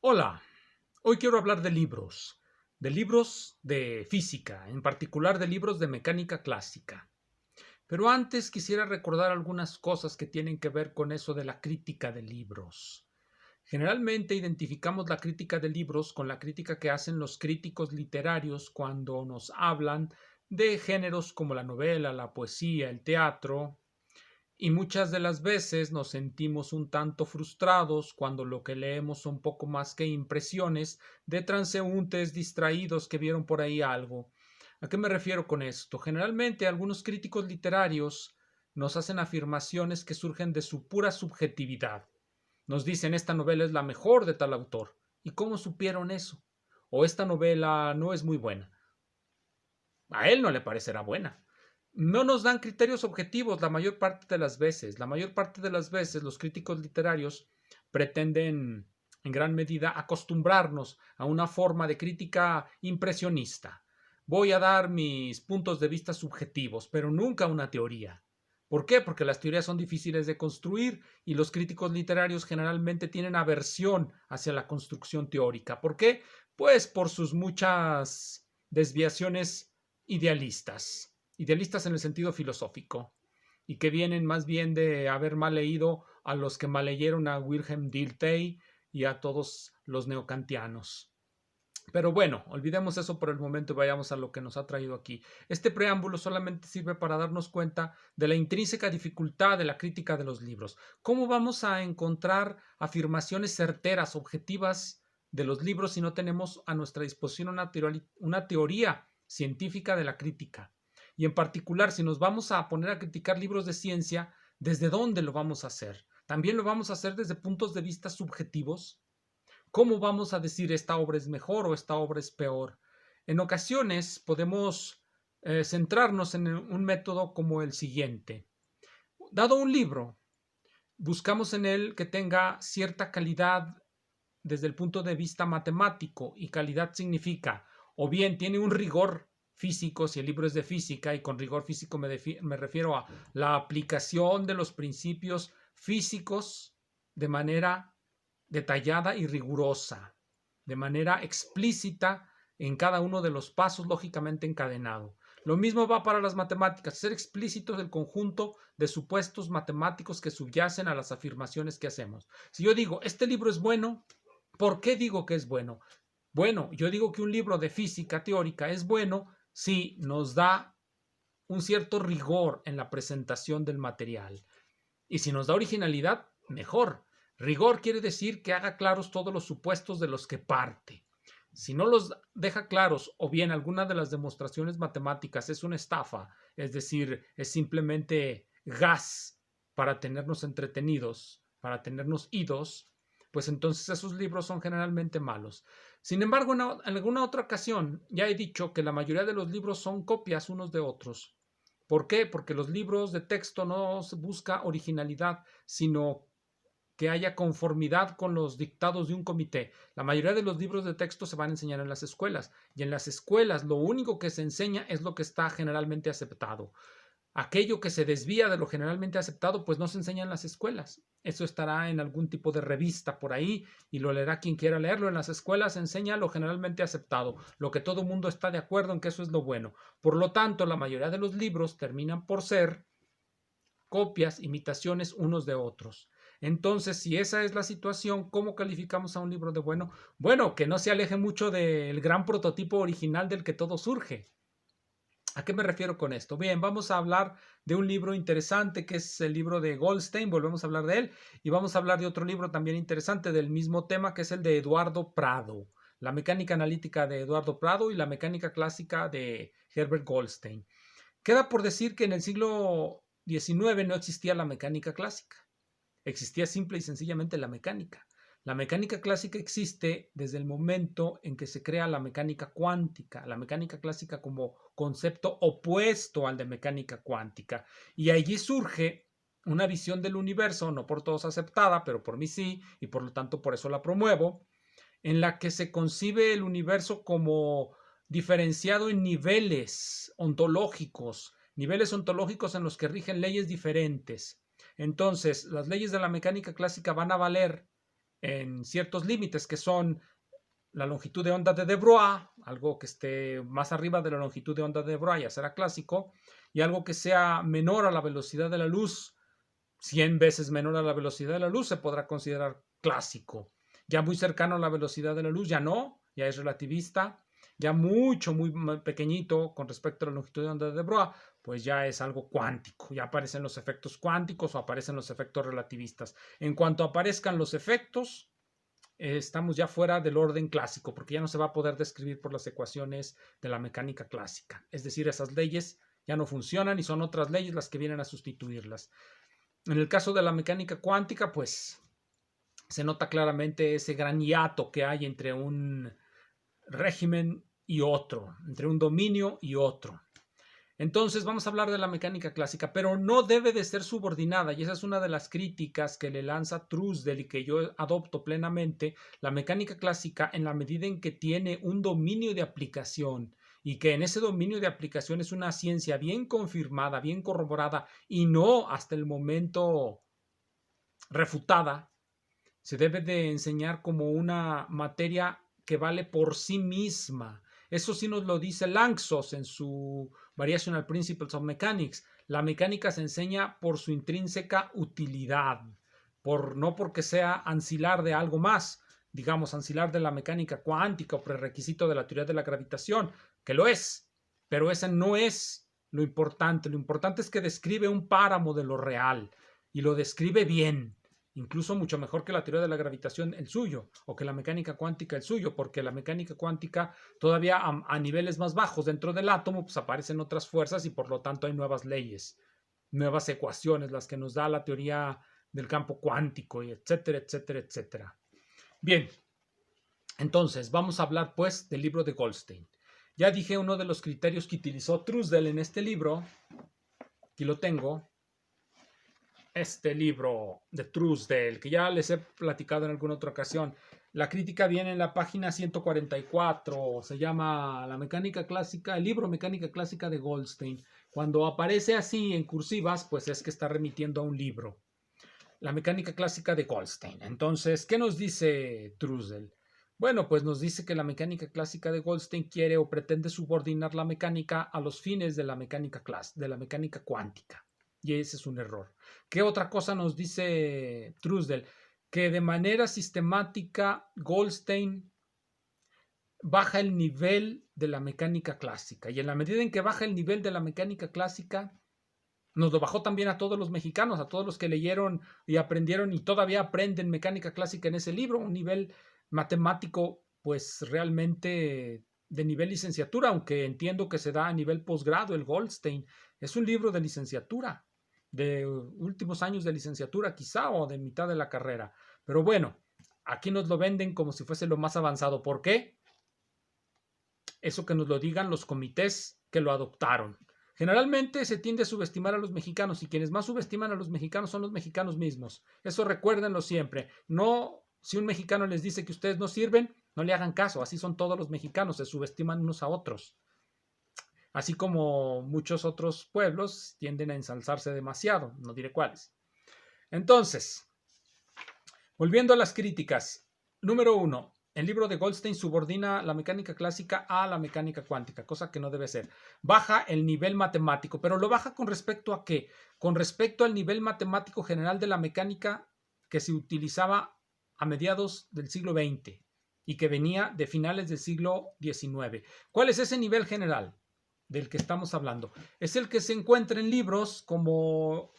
Hola, hoy quiero hablar de libros de física, en particular de libros de mecánica clásica. Pero antes quisiera recordar algunas cosas que tienen que ver con eso de la crítica de libros. Generalmente identificamos la crítica de libros con la crítica que hacen los críticos literarios cuando nos hablan de géneros como la novela, la poesía, el teatro, y muchas de las veces nos sentimos un tanto frustrados cuando lo que leemos son poco más que impresiones de transeúntes distraídos que vieron por ahí algo. ¿A qué me refiero con esto? Generalmente algunos críticos literarios nos hacen afirmaciones que surgen de su pura subjetividad. Nos dicen esta novela es la mejor de tal autor. ¿Y cómo supieron eso? O esta novela no es muy buena. A él no le parecerá buena. No nos dan criterios objetivos la mayor parte de las veces. La mayor parte de las veces los críticos literarios pretenden en gran medida acostumbrarnos a una forma de crítica impresionista. Voy a dar mis puntos de vista subjetivos, pero nunca una teoría. ¿Por qué? Porque las teorías son difíciles de construir y los críticos literarios generalmente tienen aversión hacia la construcción teórica. ¿Por qué? Pues por sus muchas desviaciones idealistas en el sentido filosófico, y que vienen más bien de haber mal leído a los que mal leyeron a Wilhelm Dilthey y a todos los neocantianos. Pero bueno, olvidemos eso por el momento y vayamos a lo que nos ha traído aquí. Este preámbulo solamente sirve para darnos cuenta de la intrínseca dificultad de la crítica de los libros. ¿Cómo vamos a encontrar afirmaciones certeras, objetivas de los libros si no tenemos a nuestra disposición una teoría científica de la crítica? Y en particular, si nos vamos a poner a criticar libros de ciencia, ¿desde dónde lo vamos a hacer? ¿También lo vamos a hacer desde puntos de vista subjetivos? ¿Cómo vamos a decir esta obra es mejor o esta obra es peor? En ocasiones podemos centrarnos en un método como el siguiente. Dado un libro, buscamos en él que tenga cierta calidad desde el punto de vista matemático, y calidad significa o bien tiene un rigor físico, si el libro es de física, y con rigor físico me refiero a la aplicación de los principios físicos de manera detallada y rigurosa, de manera explícita en cada uno de los pasos lógicamente encadenado. Lo mismo va para las matemáticas, ser explícitos del conjunto de supuestos matemáticos que subyacen a las afirmaciones que hacemos. Si yo digo, este libro es bueno, ¿por qué digo que es bueno? Bueno, yo digo que un libro de física teórica es bueno si nos da un cierto rigor en la presentación del material. Y si nos da originalidad, mejor. Rigor quiere decir que haga claros todos los supuestos de los que parte. Si no los deja claros, o bien alguna de las demostraciones matemáticas es una estafa, es decir, es simplemente gas para tenernos entretenidos, para tenernos idos, pues entonces esos libros son generalmente malos. Sin embargo, en alguna otra ocasión ya he dicho que la mayoría de los libros son copias unos de otros. ¿Por qué? Porque los libros de texto no se busca originalidad, sino que haya conformidad con los dictados de un comité. La mayoría de los libros de texto se van a enseñar en las escuelas, y en las escuelas lo único que se enseña es lo que está generalmente aceptado. Aquello que se desvía de lo generalmente aceptado, pues no se enseña en las escuelas. Eso estará en algún tipo de revista por ahí y lo leerá quien quiera leerlo. En las escuelas se enseña lo generalmente aceptado, lo que todo el mundo está de acuerdo en que eso es lo bueno. Por lo tanto, la mayoría de los libros terminan por ser copias, imitaciones unos de otros. Entonces, si esa es la situación, ¿cómo calificamos a un libro de bueno? Bueno, que no se aleje mucho del gran prototipo original del que todo surge. ¿A qué me refiero con esto? Bien, vamos a hablar de un libro interesante que es el libro de Goldstein, volvemos a hablar de él, y vamos a hablar de otro libro también interesante del mismo tema, que es el de Eduardo Prado, la mecánica analítica de Eduardo Prado y la mecánica clásica de Herbert Goldstein. Queda por decir que en el siglo XIX no existía la mecánica clásica, existía simple y sencillamente la mecánica. La mecánica clásica existe desde el momento en que se crea la mecánica cuántica, la mecánica clásica como concepto opuesto al de mecánica cuántica. Y allí surge una visión del universo, no por todos aceptada, pero por mí sí, y por lo tanto por eso la promuevo, en la que se concibe el universo como diferenciado en niveles ontológicos en los que rigen leyes diferentes. Entonces, las leyes de la mecánica clásica van a valer en ciertos límites que son la longitud de onda de De Broglie, algo que esté más arriba de la longitud de onda de De Broglie ya será clásico, y algo que sea menor a la velocidad de la luz, 100 veces menor a la velocidad de la luz, se podrá considerar clásico. Ya muy cercano a la velocidad de la luz, ya no, ya es relativista. Ya muy pequeñito con respecto a la longitud de onda de De Broglie, pues ya es algo cuántico. Ya aparecen los efectos cuánticos o aparecen los efectos relativistas. En cuanto aparezcan los efectos, estamos ya fuera del orden clásico, porque ya no se va a poder describir por las ecuaciones de la mecánica clásica. Es decir, esas leyes ya no funcionan y son otras leyes las que vienen a sustituirlas. En el caso de la mecánica cuántica, pues se nota claramente ese gran hiato que hay entre un régimen y otro, entre un dominio y otro. Entonces vamos a hablar de la mecánica clásica, pero no debe de ser subordinada, y esa es una de las críticas que le lanza Truesdell y que yo adopto plenamente. La mecánica clásica, en la medida en que tiene un dominio de aplicación y que en ese dominio de aplicación es una ciencia bien confirmada, bien corroborada y no hasta el momento refutada, se debe de enseñar como una materia que vale por sí misma. Eso sí nos lo dice Lanczos en su Variational Principles of Mechanics. La mecánica se enseña por su intrínseca utilidad, no porque sea ancilar de algo más, digamos, ancilar de la mecánica cuántica o prerequisito de la teoría de la gravitación, que lo es, pero ese no es lo importante. Lo importante es que describe un páramo de lo real y lo describe bien, incluso mucho mejor que la teoría de la gravitación el suyo, o que la mecánica cuántica el suyo, porque la mecánica cuántica todavía a niveles más bajos dentro del átomo, pues aparecen otras fuerzas y por lo tanto hay nuevas leyes, nuevas ecuaciones, las que nos da la teoría del campo cuántico, y etcétera, etcétera, etcétera. Bien, entonces vamos a hablar pues del libro de Goldstein. Ya dije uno de los criterios que utilizó Truesdell en este libro, aquí lo tengo, este libro de Truesdell, que ya les he platicado en alguna otra ocasión. La crítica viene en la página 144, se llama La mecánica clásica, el libro Mecánica clásica de Goldstein. Cuando aparece así en cursivas, pues es que está remitiendo a un libro. La mecánica clásica de Goldstein. Entonces, ¿qué nos dice Truesdell? Bueno, pues nos dice que la mecánica clásica de Goldstein quiere o pretende subordinar la mecánica a los fines de la mecánica cuántica. Y ese es un error. ¿Qué otra cosa nos dice Truesdell? Que de manera sistemática Goldstein baja el nivel de la mecánica clásica. Y en la medida en que baja el nivel de la mecánica clásica, nos lo bajó también a todos los mexicanos, a todos los que leyeron y aprendieron y todavía aprenden mecánica clásica en ese libro, un nivel matemático pues realmente de nivel licenciatura, aunque entiendo que se da a nivel posgrado el Goldstein. Es un libro de licenciatura, de últimos años de licenciatura quizá o de mitad de la carrera. Pero bueno, aquí nos lo venden como si fuese lo más avanzado. ¿Por qué? Eso que nos lo digan los comités que lo adoptaron. Generalmente se tiende a subestimar a los mexicanos y quienes más subestiman a los mexicanos son los mexicanos mismos. Eso recuérdenlo siempre. No, si un mexicano les dice que ustedes no sirven, no le hagan caso. Así son todos los mexicanos, se subestiman unos a otros. Así como muchos otros pueblos tienden a ensalzarse demasiado, no diré cuáles. Entonces, volviendo a las críticas. Número 1. El libro de Goldstein subordina la mecánica clásica a la mecánica cuántica, cosa que no debe ser. Baja el nivel matemático, pero lo baja con respecto a qué? Con respecto al nivel matemático general de la mecánica que se utilizaba a mediados del siglo XX y que venía de finales del siglo XIX. ¿Cuál es ese nivel general del que estamos hablando? Es el que se encuentra en libros como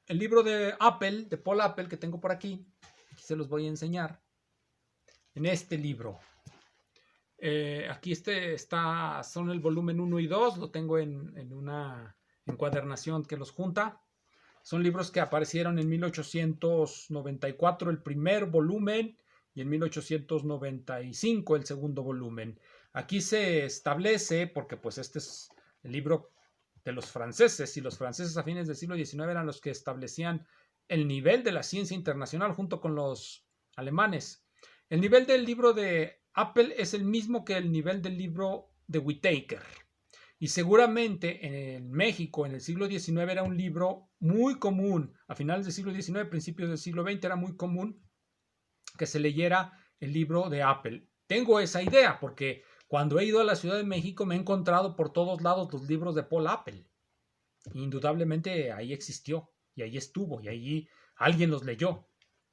el libro de Apple, de Paul Apple, que tengo por aquí. Aquí se los voy a enseñar. En este libro. Aquí son el volumen 1 y 2, lo tengo en una encuadernación que los junta. Son libros que aparecieron en 1894 el primer volumen y en 1895 el segundo volumen. Aquí se establece, porque pues este es el libro de los franceses, y los franceses a fines del siglo XIX eran los que establecían el nivel de la ciencia internacional junto con los alemanes. El nivel del libro de Apple es el mismo que el nivel del libro de Whittaker. Y seguramente en México, en el siglo XIX, era un libro muy común. A finales del siglo XIX, principios del siglo XX, era muy común que se leyera el libro de Apple. Tengo esa idea porque cuando he ido a la Ciudad de México me he encontrado por todos lados los libros de Paul Apple. Indudablemente ahí existió y ahí estuvo y ahí alguien los leyó.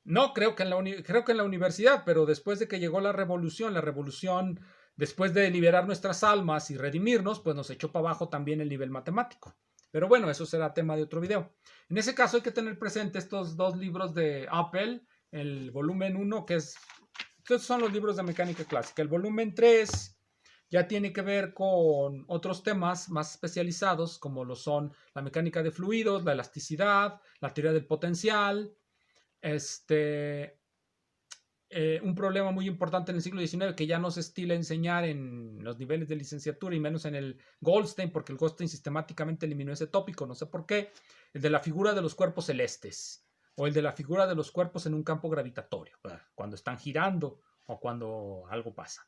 No creo que creo que en la universidad, pero después de que llegó la revolución, después de liberar nuestras almas y redimirnos, pues nos echó para abajo también el nivel matemático. Pero bueno, eso será tema de otro video. En ese caso hay que tener presente estos dos libros de Apple, el volumen 1, que estos son los libros de mecánica clásica. El volumen 3 ya tiene que ver con otros temas más especializados, como lo son la mecánica de fluidos, la elasticidad, la teoría del potencial, un problema muy importante en el siglo XIX que ya no se estila enseñar en los niveles de licenciatura y menos en el Goldstein, porque el Goldstein sistemáticamente eliminó ese tópico, no sé por qué, el de la figura de los cuerpos celestes o el de la figura de los cuerpos en un campo gravitatorio, cuando están girando o cuando algo pasa.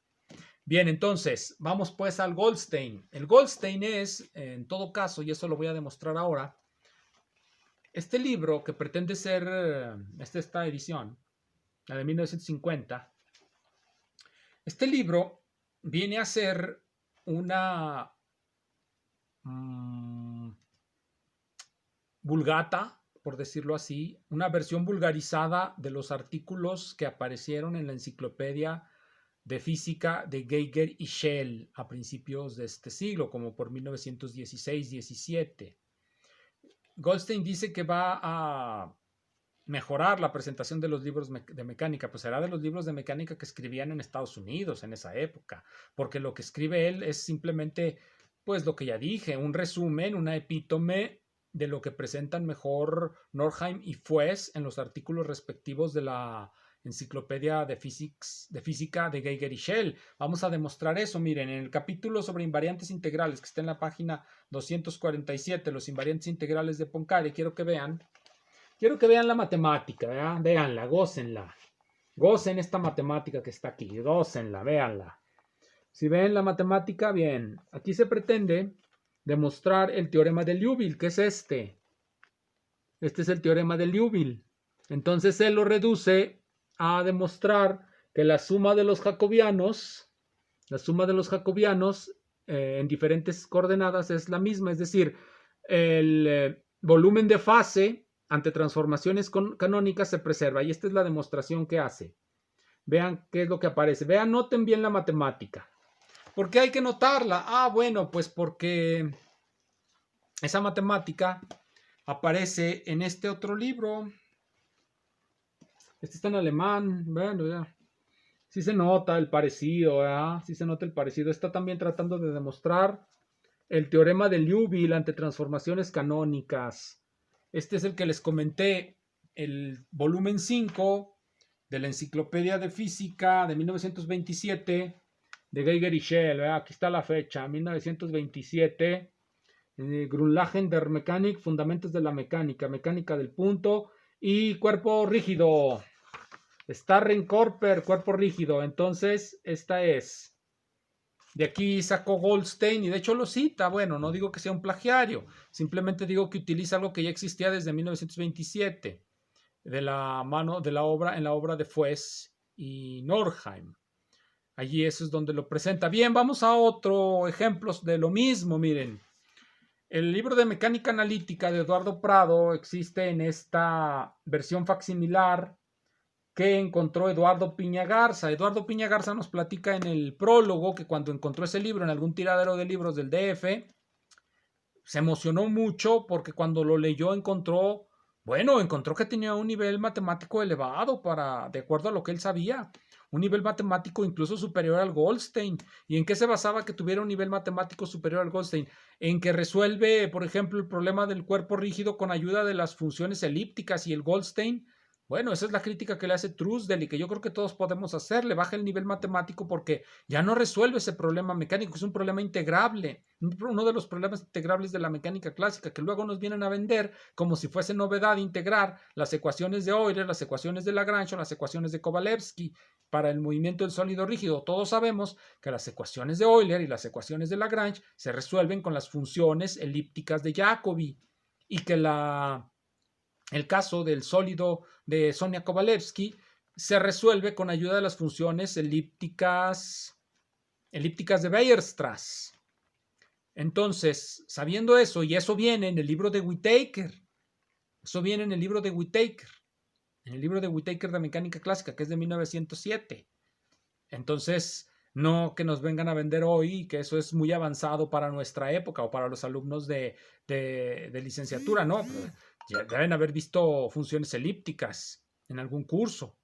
Bien, entonces, vamos pues al Goldstein. El Goldstein es, en todo caso, y eso lo voy a demostrar ahora, este libro que pretende ser, esta edición, la de 1950, este libro viene a ser una vulgata, por decirlo así, una versión vulgarizada de los artículos que aparecieron en la enciclopedia de física de Geiger y Schell a principios de este siglo, como por 1916-17. Goldstein dice que va a mejorar la presentación de los libros de mecánica, pues será de los libros de mecánica que escribían en Estados Unidos en esa época, porque lo que escribe él es simplemente, pues lo que ya dije, un resumen, una epítome de lo que presentan mejor Nordheim y Fues en los artículos respectivos de la Enciclopedia de Física de Geiger y Schell. Vamos a demostrar eso. Miren, en el capítulo sobre invariantes integrales, que está en la página 247, los invariantes integrales de Poincare, quiero que vean la matemática, ¿verdad? Véanla, gócenla. Gocen esta matemática que está aquí, gócenla, véanla. Si ven la matemática, bien. Aquí se pretende demostrar el teorema de Liouville, que es este. Este es el teorema de Liouville. Entonces él lo reduce a demostrar que la suma de los jacobianos en diferentes coordenadas es la misma, es decir, el volumen de fase ante transformaciones canónicas se preserva, y esta es la demostración que hace. Vean qué es lo que aparece. Vean, noten bien la matemática. ¿Por qué hay que notarla? Ah, bueno, pues porque esa matemática aparece en este otro libro. Este está en alemán. Bueno, ya. Sí se nota el parecido, ¿verdad? Sí se nota el parecido. Está también tratando de demostrar el teorema de Liouville ante transformaciones canónicas. Este es el que les comenté, el volumen 5 de la Enciclopedia de Física de 1927 de Geiger y Schell. Aquí está la fecha, 1927. Grundlagen der Mechanik, Fundamentos de la Mecánica, Mecánica del Punto y Cuerpo Rígido. Starrenkorper, Cuerpo Rígido. Entonces, esta es. De aquí sacó Goldstein y de hecho lo cita. Bueno, no digo que sea un plagiario, simplemente digo que utiliza algo que ya existía desde 1927 de la mano de la obra, en la obra de Fues y Nordheim. Allí eso es donde lo presenta. Bien, vamos a otro ejemplo de lo mismo. Miren, el libro de mecánica analítica de Eduardo Prado existe en esta versión facsimilar que encontró Eduardo Piña Garza. Eduardo Piña Garza nos platica en el prólogo que cuando encontró ese libro en algún tiradero de libros del DF, se emocionó mucho porque cuando lo leyó encontró que tenía un nivel matemático elevado de acuerdo a lo que él sabía. Un nivel matemático incluso superior al Goldstein. ¿Y en qué se basaba que tuviera un nivel matemático superior al Goldstein? En que resuelve, por ejemplo, el problema del cuerpo rígido con ayuda de las funciones elípticas, y el Goldstein, bueno, esa es la crítica que le hace Truesdell y que yo creo que todos podemos hacer. Le baja el nivel matemático porque ya no resuelve ese problema mecánico, es un problema integrable, uno de los problemas integrables de la mecánica clásica, que luego nos vienen a vender como si fuese novedad integrar las ecuaciones de Euler, las ecuaciones de Lagrange o las ecuaciones de Kovalevsky para el movimiento del sólido rígido. Todos sabemos que las ecuaciones de Euler y las ecuaciones de Lagrange se resuelven con las funciones elípticas de Jacobi, y que el caso del sólido de Sonia Kovalevsky se resuelve con ayuda de las funciones elípticas de Weierstrass. Entonces, sabiendo eso, y eso viene en el libro de Whittaker, en el libro de Whittaker de mecánica clásica, que es de 1907. Entonces, no que nos vengan a vender hoy que eso es muy avanzado para nuestra época o para los alumnos de licenciatura, no, ya deben haber visto funciones elípticas en algún curso.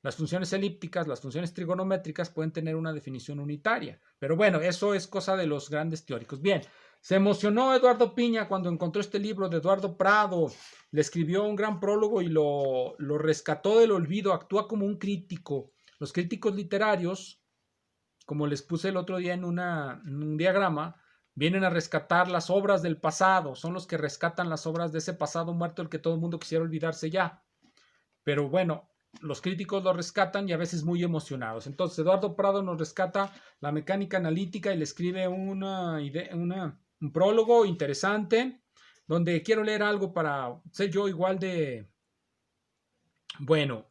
Las funciones elípticas, las funciones trigonométricas pueden tener una definición unitaria, pero bueno, eso es cosa de los grandes teóricos. Bien, se emocionó Eduardo Piña cuando encontró este libro de Eduardo Prado, le escribió un gran prólogo y lo rescató del olvido, actúa como un crítico. Los críticos literarios, como les puse el otro día en un diagrama, vienen a rescatar las obras del pasado, son los que rescatan las obras de ese pasado muerto del que todo el mundo quisiera olvidarse ya. Pero bueno, los críticos lo rescatan y a veces muy emocionados. Entonces, Eduardo Prado nos rescata la mecánica analítica y le escribe un prólogo interesante, donde quiero leer algo para ser yo igual de, bueno,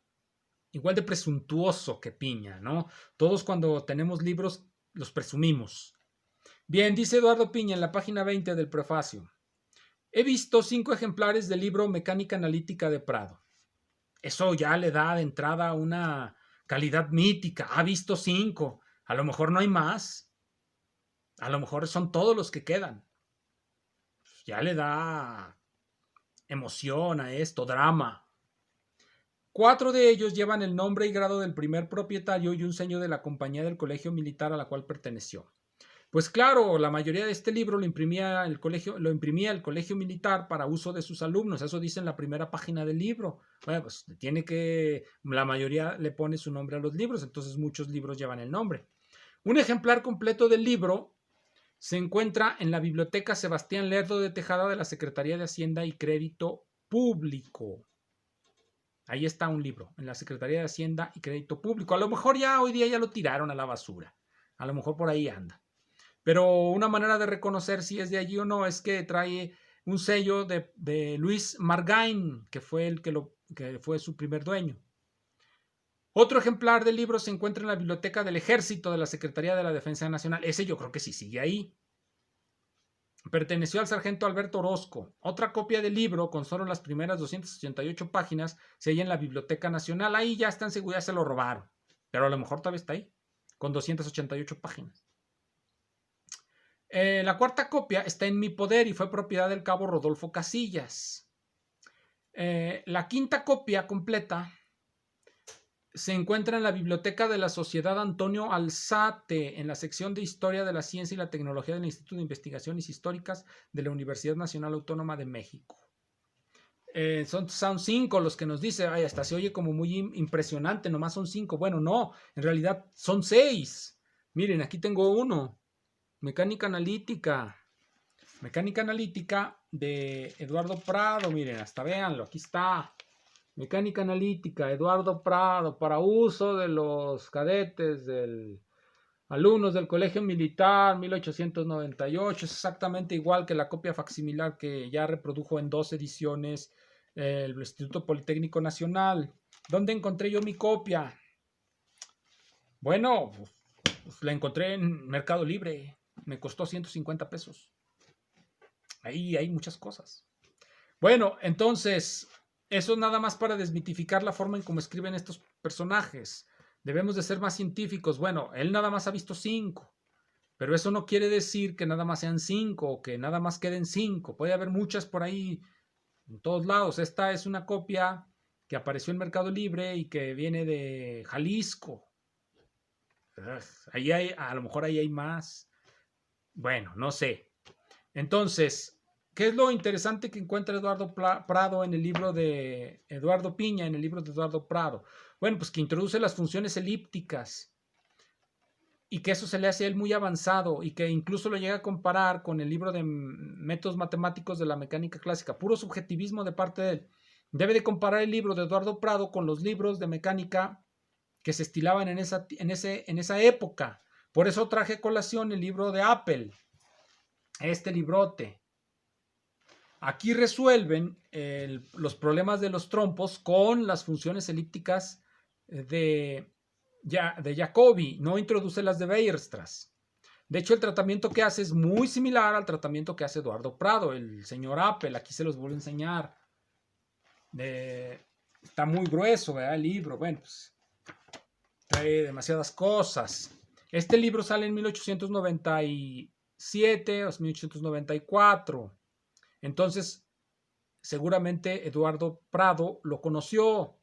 igual de presuntuoso que Piña, ¿no? Todos cuando tenemos libros los presumimos. Bien, dice Eduardo Piña en la página 20 del prefacio. He visto 5 ejemplares del libro Mecánica Analítica de Prado. Eso ya le da de entrada una calidad mítica. Ha visto 5. A lo mejor no hay más. A lo mejor son todos los que quedan. Ya le da emoción a esto, drama. 4 de ellos llevan el nombre y grado del primer propietario y un sello de la compañía del colegio militar a la cual perteneció. Pues claro, la mayoría de este libro lo imprimía el colegio militar para uso de sus alumnos. Eso dice en la primera página del libro. Bueno, pues la mayoría le pone su nombre a los libros, entonces muchos libros llevan el nombre. Un ejemplar completo del libro se encuentra en la Biblioteca Sebastián Lerdo de Tejada de la Secretaría de Hacienda y Crédito Público. Ahí está un libro, en la Secretaría de Hacienda y Crédito Público. A lo mejor ya hoy día ya lo tiraron a la basura. A lo mejor por ahí anda. Pero una manera de reconocer si es de allí o no es que trae un sello de Luis Margain, que fue que fue su primer dueño. Otro ejemplar del libro se encuentra en la Biblioteca del Ejército de la Secretaría de la Defensa Nacional. Ese yo creo que sí sigue ahí. Perteneció al sargento Alberto Orozco. Otra copia del libro, con solo las primeras 288 páginas, se halla en la Biblioteca Nacional. Ahí ya está en seguridad, se lo robaron. Pero a lo mejor todavía está ahí, con 288 páginas. La cuarta copia está en mi poder y fue propiedad del cabo Rodolfo Casillas. La quinta copia completa se encuentra en la biblioteca de la Sociedad Antonio Alzate, en la sección de Historia de la Ciencia y la Tecnología del Instituto de Investigaciones Históricas de la Universidad Nacional Autónoma de México. Son 5 los que nos dice, ay, hasta se oye como muy impresionante, nomás son 5. Bueno, no, en realidad son 6. Miren, aquí tengo uno. Mecánica analítica de Eduardo Prado, miren, hasta véanlo, aquí está. Mecánica analítica, Eduardo Prado, para uso de los cadetes, alumnos del Colegio Militar, 1898, es exactamente igual que la copia facsimilar que ya reprodujo en 2 ediciones el Instituto Politécnico Nacional. ¿Dónde encontré yo mi copia? Bueno, pues la encontré en Mercado Libre. Me costó 150 pesos. Ahí hay muchas cosas. Bueno, entonces, eso es nada más para desmitificar la forma en cómo escriben estos personajes. Debemos de ser más científicos. Bueno, él nada más ha visto 5. Pero eso no quiere decir que nada más sean 5 o que nada más queden 5. Puede haber muchas por ahí en todos lados. Esta es una copia que apareció en Mercado Libre y que viene de Jalisco. Ahí a lo mejor ahí hay más. Bueno, no sé. Entonces, ¿qué es lo interesante que encuentra Eduardo Prado en el libro de Eduardo Piña, en el libro de Eduardo Prado? Bueno, pues que introduce las funciones elípticas y que eso se le hace a él muy avanzado y que incluso lo llega a comparar con el libro de métodos matemáticos de la mecánica clásica. Puro subjetivismo de parte de él. Debe de comparar el libro de Eduardo Prado con los libros de mecánica que se estilaban en esa época. Por eso traje a colación el libro de Apple, este librote. Aquí resuelven los problemas de los trompos con las funciones elípticas de Jacobi, no introduce las de Weierstrass. De hecho, el tratamiento que hace es muy similar al tratamiento que hace Eduardo Prado, el señor Apple. Aquí se los vuelvo a enseñar. Está muy grueso, ¿verdad? El libro. Bueno, pues trae demasiadas cosas. Este libro sale en 1897 o 1894. Entonces, seguramente Eduardo Prado lo conoció,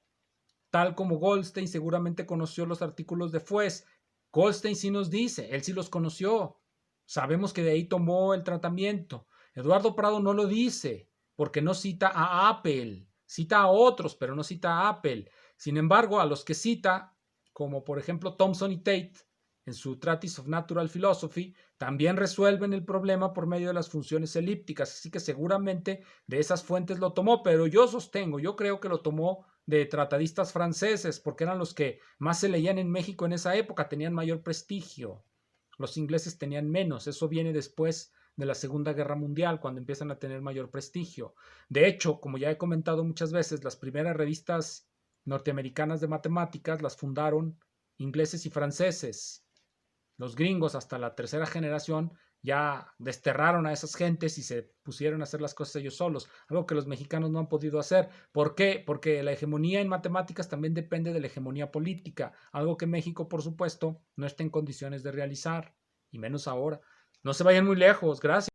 tal como Goldstein seguramente conoció los artículos de Fues. Goldstein sí nos dice, él sí los conoció. Sabemos que de ahí tomó el tratamiento. Eduardo Prado no lo dice, porque no cita a Apple, cita a otros, pero no cita a Apple. Sin embargo, a los que cita, como por ejemplo Thomson y Tate, en su Treatise of Natural Philosophy, también resuelven el problema por medio de las funciones elípticas, así que seguramente de esas fuentes lo tomó, pero yo creo que lo tomó de tratadistas franceses, porque eran los que más se leían en México en esa época, tenían mayor prestigio. Los ingleses tenían menos, eso viene después de la Segunda Guerra Mundial, cuando empiezan a tener mayor prestigio. De hecho, como ya he comentado muchas veces, las primeras revistas norteamericanas de matemáticas las fundaron ingleses y franceses. Los gringos hasta la tercera generación ya desterraron a esas gentes y se pusieron a hacer las cosas ellos solos, algo que los mexicanos no han podido hacer. ¿Por qué? Porque la hegemonía en matemáticas también depende de la hegemonía política, algo que México, por supuesto, no está en condiciones de realizar, y menos ahora. No se vayan muy lejos, gracias.